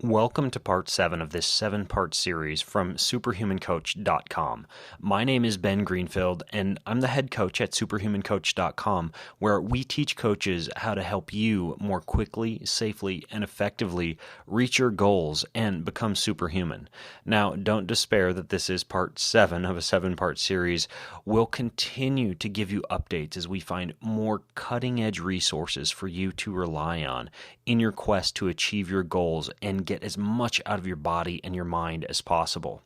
Welcome to part 7 of this 7-part series from superhumancoach.com. My name is Ben Greenfield, and I'm the head coach at superhumancoach.com, where we teach coaches how to help you more quickly, safely, and effectively reach your goals and become superhuman. Now, don't despair that this is part 7 of a 7-part series. We'll continue to give you updates as we find more cutting-edge resources for you to rely on in your quest to achieve your goals and get as much out of your body and your mind as possible.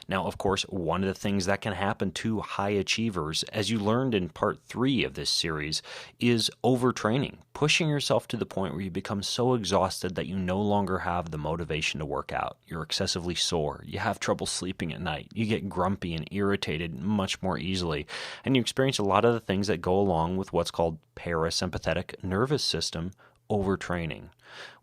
Now, of course, one of the things that can happen to high achievers, as you learned in part 3 of this series, is overtraining, pushing yourself to the point where you become so exhausted that you no longer have the motivation to work out. You're excessively sore, you have trouble sleeping at night, you get grumpy and irritated much more easily, and you experience a lot of the things that go along with what's called parasympathetic nervous system overtraining,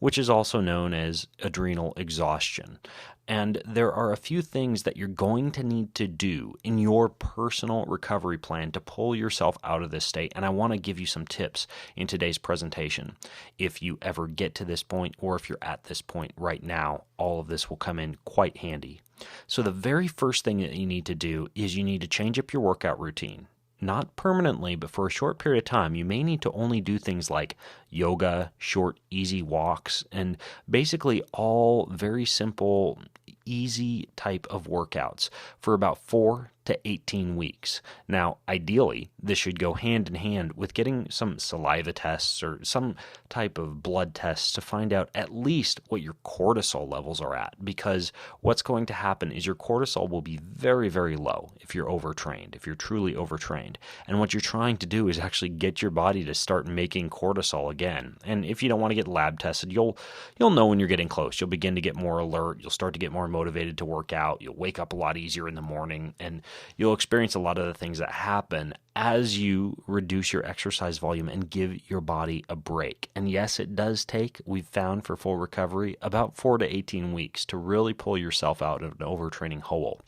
which is also known as adrenal exhaustion. And there are a few things that you're going to need to do in your personal recovery plan to pull yourself out of this state. And I want to give you some tips in today's presentation. If you ever get to this point, or if you're at this point right now, all of this will come in quite handy. So the very first thing that you need to do is you need to change up your workout routine. Not permanently, but for a short period of time, you may need to only do things like yoga, short, easy walks, and basically all very simple, easy type of workouts for about 4 to 18 weeks. Now, ideally, this should go hand in hand with getting some saliva tests or some type of blood tests to find out at least what your cortisol levels are at, because what's going to happen is your cortisol will be very, very low if you're overtrained, if you're truly overtrained. And what you're trying to do is actually get your body to start making cortisol again. And if you don't want to get lab tested, you'll know when you're getting close. You'll begin to get more alert. You'll start to get more motivated to work out. You'll wake up a lot easier in the morning, and you'll experience a lot of the things that happen as you reduce your exercise volume and give your body a break. And yes, it does take, we've found for full recovery, about 4 to 18 weeks to really pull yourself out of an overtraining hole.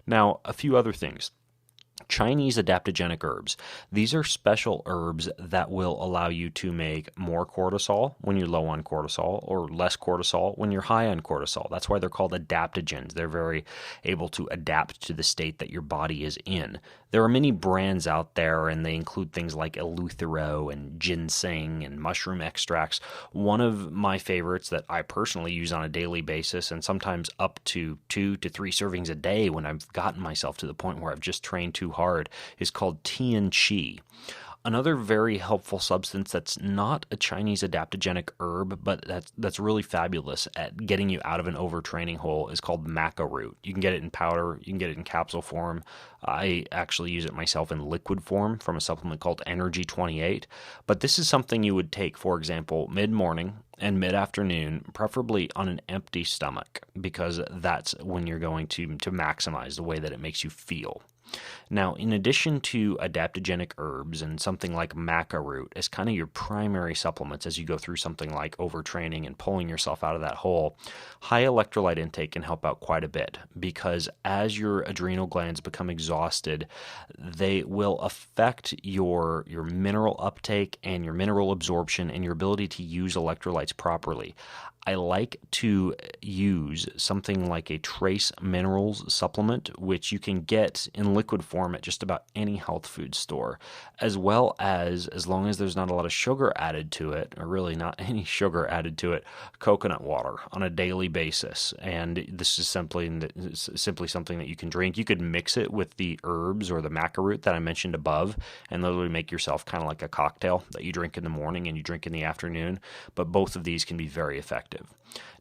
Now, a few other things. Chinese adaptogenic herbs. These are special herbs that will allow you to make more cortisol when you're low on cortisol, or less cortisol when you're high on cortisol. That's why they're called adaptogens. They're very able to adapt to the state that your body is in. There are many brands out there, and they include things like eleuthero and ginseng and mushroom extracts. One of my favorites that I personally use on a daily basis, and sometimes up to 2 to 3 servings a day when I've gotten myself to the point where I've just trained too hard, is called Tian Qi. Another very helpful substance that's not a Chinese adaptogenic herb, but that's really fabulous at getting you out of an overtraining hole, is called Maca Root. You can get it in powder, you can get it in capsule form. I actually use it myself in liquid form from a supplement called Energy 28. But this is something you would take, for example, mid-morning and mid-afternoon, preferably on an empty stomach, because that's when you're going to maximize the way that it makes you feel. Now, in addition to adaptogenic herbs and something like Maca Root as kind of your primary supplements as you go through something like overtraining and pulling yourself out of that hole, high electrolyte intake can help out quite a bit, because as your adrenal glands become exhausted, they will affect your mineral uptake and your mineral absorption and your ability to use electrolytes properly. I like to use something like a trace minerals supplement, which you can get in liquid form at just about any health food store, as well as long as there's not a lot of sugar added to it, or really not any sugar added to it, coconut water on a daily basis. And this is simply something that you can drink. You could mix it with the herbs or the Maca Root that I mentioned above and literally make yourself kind of like a cocktail that you drink in the morning and you drink in the afternoon. But both of these can be very effective.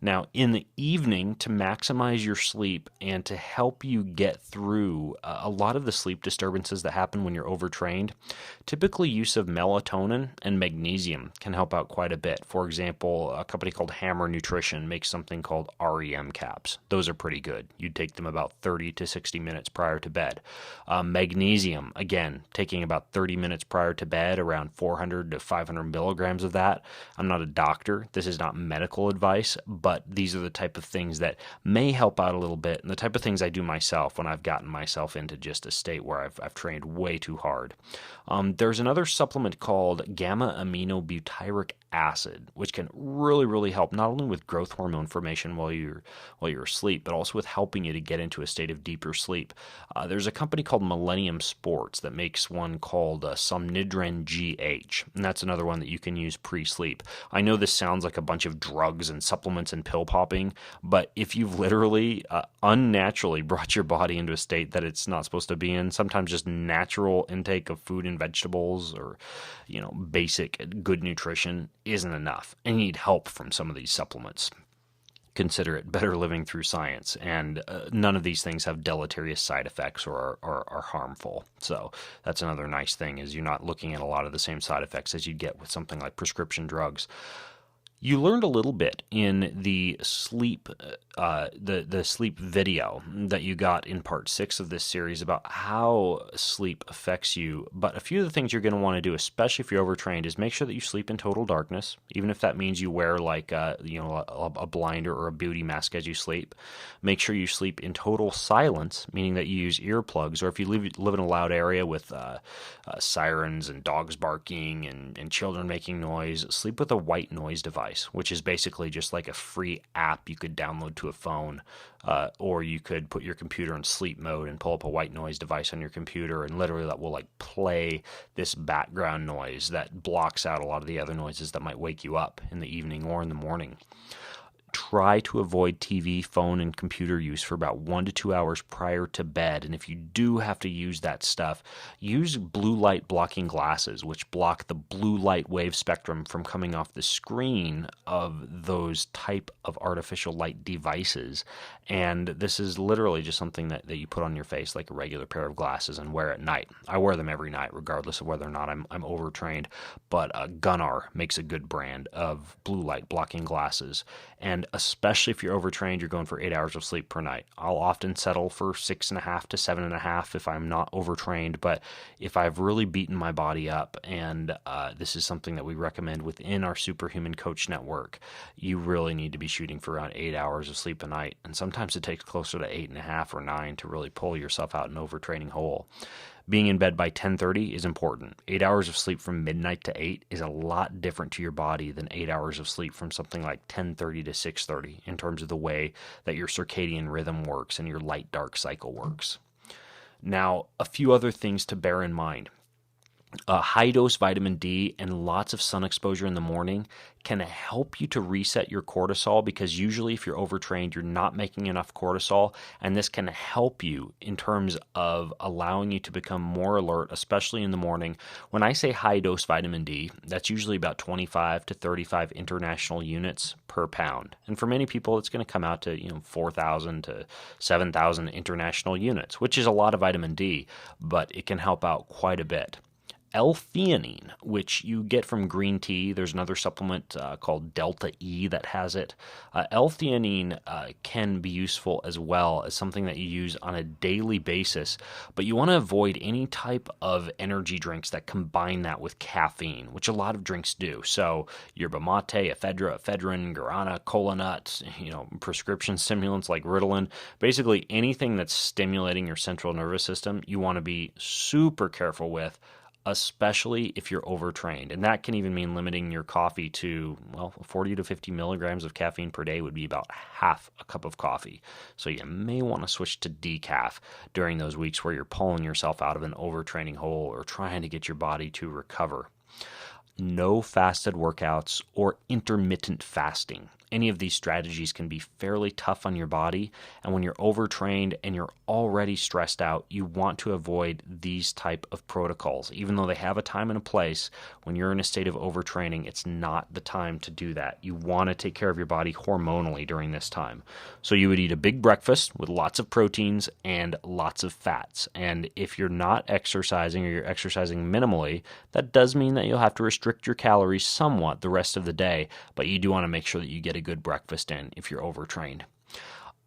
Now, in the evening, to maximize your sleep and to help you get through a lot of the sleep disturbances that happen when you're overtrained, typically use of melatonin and magnesium can help out quite a bit. For example, a company called Hammer Nutrition makes something called REM caps. Those are pretty good. You'd take them about 30 to 60 minutes prior to bed. Magnesium, again, taking about 30 minutes prior to bed, around 400 to 500 milligrams of that. I'm not a doctor. This is not medical advice, but these are the type of things that may help out a little bit, and the type of things I do myself when I've gotten myself into just a state state where I've trained way too hard. There's another supplement called gamma amino butyric acid, which can really, really help not only with growth hormone formation while you're asleep, but also with helping you to get into a state of deeper sleep. There's a company called Millennium Sports that makes one called Somnidran GH, and that's another one that you can use pre-sleep. I know this sounds like a bunch of drugs and supplements and pill popping, but if you've literally unnaturally brought your body into a state that it's not supposed to be in, sometimes just natural intake of food and vegetables or basic good nutrition isn't enough, and you need help from some of these supplements. Consider it better living through science, and none of these things have deleterious side effects or are harmful. So that's another nice thing, is you're not looking at a lot of the same side effects as you get with something like prescription drugs. You learned a little bit in the sleep, the sleep video that you got in part 6 of this series about how sleep affects you. But a few of the things you're going to want to do, especially if you're overtrained, is make sure that you sleep in total darkness, even if that means you wear like a blinder or a beauty mask as you sleep. Make sure you sleep in total silence, meaning that you use earplugs, or if you live in a loud area with sirens and dogs barking and children making noise, sleep with a white noise device, which is basically just like a free app you could download to a phone, or you could put your computer in sleep mode and pull up a white noise device on your computer, and literally that will like play this background noise that blocks out a lot of the other noises that might wake you up in the evening or in the morning. Try to avoid TV, phone, and computer use for about 1 to 2 hours prior to bed. And if you do have to use that stuff, use blue light blocking glasses, which block the blue light wave spectrum from coming off the screen of those type of artificial light devices. And this is literally just something that you put on your face like a regular pair of glasses and wear at night. I wear them every night, regardless of whether or not I'm overtrained. But Gunnar makes a good brand of blue light blocking glasses. And especially if you're overtrained, you're going for 8 hours of sleep per night. I'll often settle for 6.5 to 7.5 if I'm not overtrained, but if I've really beaten my body up, and this is something that we recommend within our Superhuman Coach Network, you really need to be shooting for around 8 hours of sleep a night, and sometimes it takes closer to 8.5 or 9 to really pull yourself out an overtraining hole. Being in bed by 10:30 is important. 8 hours of sleep from midnight to 8 is a lot different to your body than 8 hours of sleep from something like 10:30 to 6:30 in terms of the way that your circadian rhythm works and your light-dark cycle works. Now, a few other things to bear in mind. High-dose vitamin D and lots of sun exposure in the morning can help you to reset your cortisol, because usually if you're overtrained, you're not making enough cortisol, and this can help you in terms of allowing you to become more alert, especially in the morning. When I say high-dose vitamin D, that's usually about 25 to 35 international units per pound. And for many people, it's going to come out to 4,000 to 7,000 international units, which is a lot of vitamin D, but it can help out quite a bit. L-theanine, which you get from green tea. There's another supplement called Delta E that has it. L-theanine can be useful as well as something that you use on a daily basis, but you want to avoid any type of energy drinks that combine that with caffeine, which a lot of drinks do. So yerba mate, ephedra, ephedrine, guarana, cola nuts, prescription stimulants like Ritalin, basically anything that's stimulating your central nervous system, you want to be super careful with, especially if you're overtrained. And that can even mean limiting your coffee to, 40 to 50 milligrams of caffeine per day would be about half a cup of coffee. So you may want to switch to decaf during those weeks where you're pulling yourself out of an overtraining hole or trying to get your body to recover. No fasted workouts or intermittent fasting. Any of these strategies can be fairly tough on your body, and when you're overtrained and you're already stressed out, you want to avoid these type of protocols. Even though they have a time and a place, when you're in a state of overtraining, it's not the time to do that. You want to take care of your body hormonally during this time. So you would eat a big breakfast with lots of proteins and lots of fats. And if you're not exercising or you're exercising minimally, that does mean that you'll have to restrict your calories somewhat the rest of the day, but you do want to make sure that you get a good breakfast in if you're overtrained.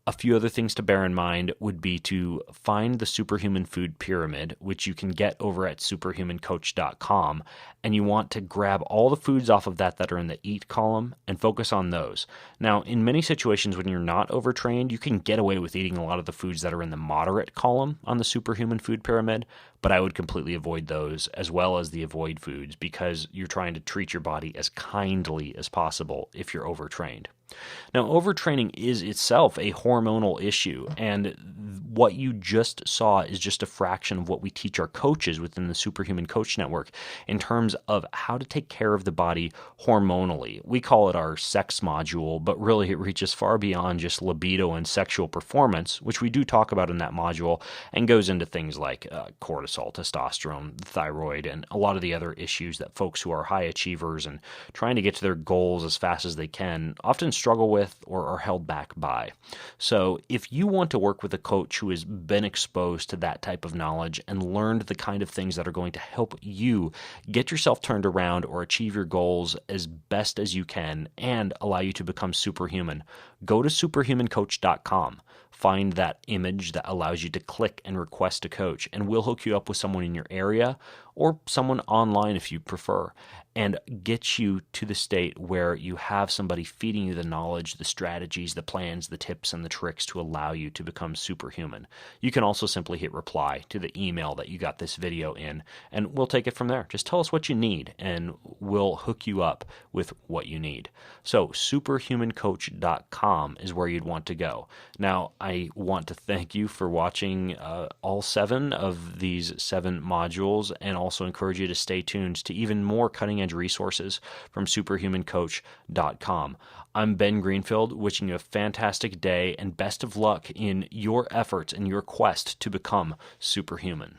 A few other things to bear in mind would be to find the Superhuman Food Pyramid, which you can get over at superhumancoach.com, and you want to grab all the foods off of that are in the eat column and focus on those. Now, in many situations when you're not overtrained, you can get away with eating a lot of the foods that are in the moderate column on the Superhuman Food Pyramid, but I would completely avoid those as well as the avoid foods because you're trying to treat your body as kindly as possible if you're overtrained. Now, overtraining is itself a hormonal issue, and what you just saw is just a fraction of what we teach our coaches within the Superhuman Coach Network in terms of how to take care of the body hormonally. We call it our sex module, but really it reaches far beyond just libido and sexual performance, which we do talk about in that module, and goes into things like cortisol, testosterone, thyroid, and a lot of the other issues that folks who are high achievers and trying to get to their goals as fast as they can often struggle with or are held back by. So if you want to work with a coach who has been exposed to that type of knowledge and learned the kind of things that are going to help you get yourself turned around or achieve your goals as best as you can and allow you to become superhuman, go to superhumancoach.com. Find that image that allows you to click and request a coach, and we'll hook you up with someone in your area or someone online if you prefer, and get you to the state where you have somebody feeding you the knowledge, the strategies, the plans, the tips, and the tricks to allow you to become superhuman. You can also simply hit reply to the email that you got this video in, and we'll take it from there. Just tell us what you need, and we'll hook you up with what you need. So superhumancoach.com is where you'd want to go. Now, I want to thank you for watching all 7 of these 7 modules, and also encourage you to stay tuned to even more cutting-edge resources from superhumancoach.com. I'm Ben Greenfield, wishing you a fantastic day and best of luck in your efforts and your quest to become superhuman.